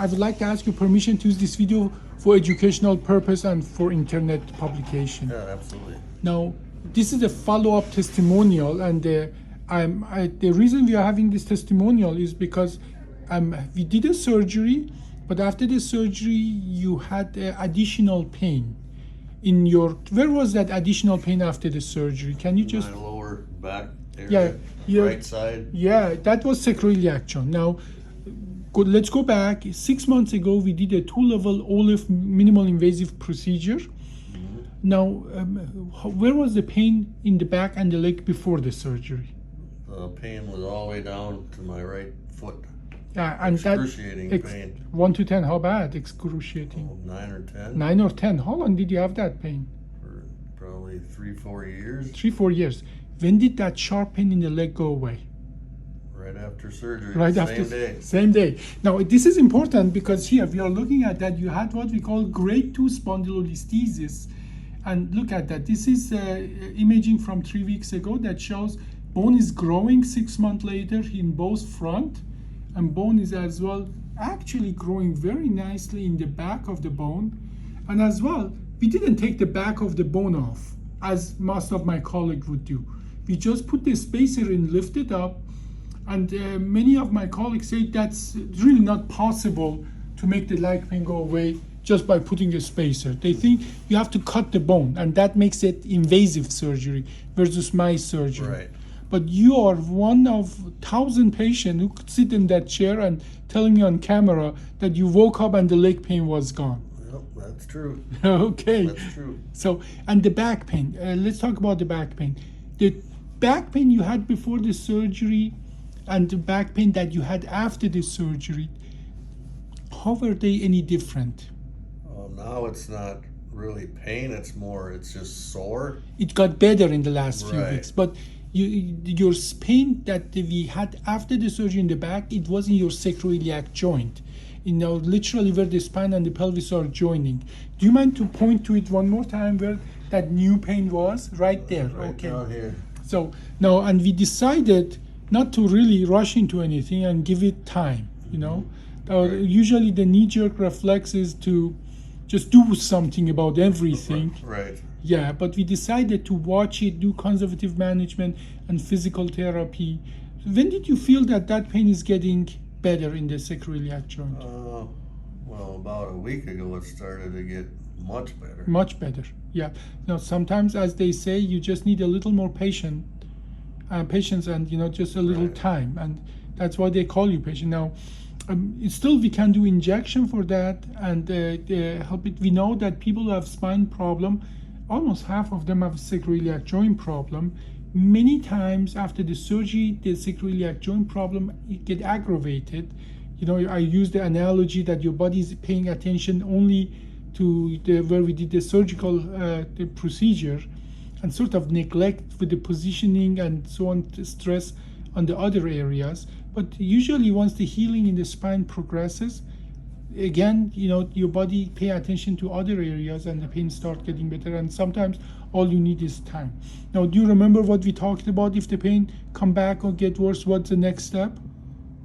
I would like to ask you permission to use this video for educational purpose and for internet publication. Yeah, absolutely. Now, this is a follow-up testimonial, and the reason we are having this testimonial is because we did a surgery, but after the surgery, you had additional pain in your. Where was that additional pain after the surgery? Can you just? My lower back Yeah, area, right side. Yeah, that was sacroiliac joint. Now, let's go back. 6 months ago, we did a 2-level OLLIF minimal invasive procedure. Now, where was the pain in the back and the leg before the surgery? The pain was all the way down to my right foot. And Excruciating pain. 1 to 10, how bad? Excruciating. 9 or 10. 9 or 10. How long did you have that pain? For probably 3-4 years. 3-4 years. When did that sharp pain in the leg go away? Right after surgery. Right same after. day. Same day. Now, this is important because here we are looking at that. You had what we call grade 2 spondylolisthesis. And look at that. This is imaging from 3 weeks ago that shows bone is growing 6 months later in both front, and bone is as well actually growing very nicely in the back of the bone. And as well, we didn't take the back of the bone off as most of my colleagues would do. We just put the spacer and lift it up. And many of my colleagues say that's really not possible to make the leg pain go away just by putting a spacer. They think you have to cut the bone, and that makes it invasive surgery versus my surgery. Right. But you are one of 1,000 patients who could sit in that chair and telling me on camera that you woke up and the leg pain was gone. Yep, that's true. Okay. That's true. So, and the back pain. Let's talk about the back pain. The back pain you had before the surgery and the back pain that you had after the surgery, how were they any different? Now it's not really pain, it's just sore. It got better in the last few Right. weeks, but your pain that we had after the surgery in the back, it was in your sacroiliac joint, literally where the spine and the pelvis are joining. Do you mind to point to it one more time where that new pain was? Right there. Right Okay. down here. So now, and we decided not to really rush into anything and give it time. Right. Usually the knee-jerk reflex is to just do something about everything. Right. Yeah, but we decided to watch it, do conservative management and physical therapy. When did you feel that pain is getting better in the sacroiliac joint? Well, about a week ago it started to get much better. Much better. Yeah. Now sometimes, as they say, you just need a little more patience and just a little Right. time, and that's why they call you patient. Now, still we can do injection for that and help it. We know that people who have spine problem, almost half of them have sacroiliac joint problem. Many times after the surgery, the sacroiliac joint problem get aggravated. I use the analogy that your body is paying attention only to where we did the surgical the procedure, and sort of neglect with the positioning and so on, stress on the other areas. But usually once the healing in the spine progresses, again, your body pay attention to other areas and the pain start getting better, and sometimes all you need is time. Now, do you remember what we talked about? If the pain come back or get worse, what's the next step?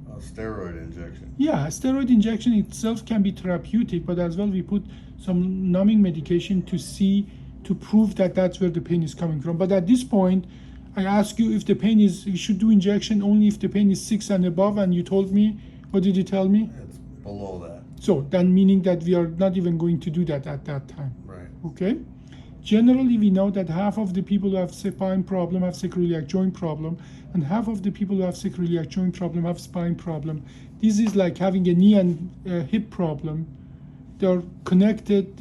A steroid injection. Yeah, steroid injection itself can be therapeutic, but as well we put some numbing medication to prove that that's where the pain is coming from. But at this point, I ask you if the pain is, you should do injection only if the pain is 6 and above, and you told me, what did you tell me? It's below that. So then meaning that we are not even going to do that at that time. Right. Okay? Generally, we know that half of the people who have spine problem have sacroiliac joint problem, and half of the people who have sacroiliac joint problem have spine problem. This is like having a knee and hip problem. They are connected.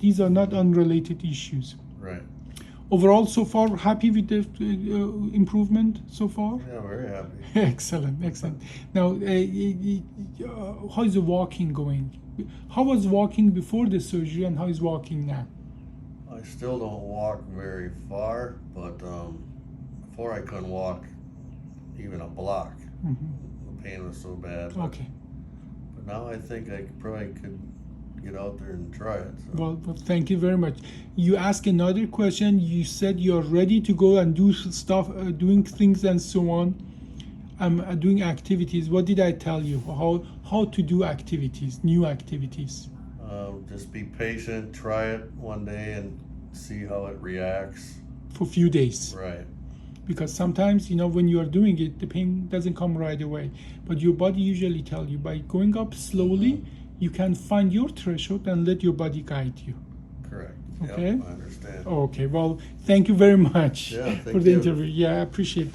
These are not unrelated issues. Right. Overall, so far, happy with the improvement so far? Yeah, very happy. Excellent. Now, how is the walking going? How was walking before the surgery, and how is walking now? I still don't walk very far, but before I couldn't walk even a block. The pain was so bad. Okay. But now I think I probably could get out there and try it. So. Well, thank you very much. You asked another question. You said you're ready to go and do stuff, doing things and so on. Doing activities. What did I tell you? how to do activities, new activities. Just be patient, try it one day and see how it reacts. For a few days. Right. Because sometimes, when you are doing it, the pain doesn't come right away. But your body usually tells you by going up slowly, you can find your threshold and let your body guide you. Correct. Okay? Yep, I understand. Okay, well, thank you very much Yeah, thank for the you. interview. Yeah, I appreciate that.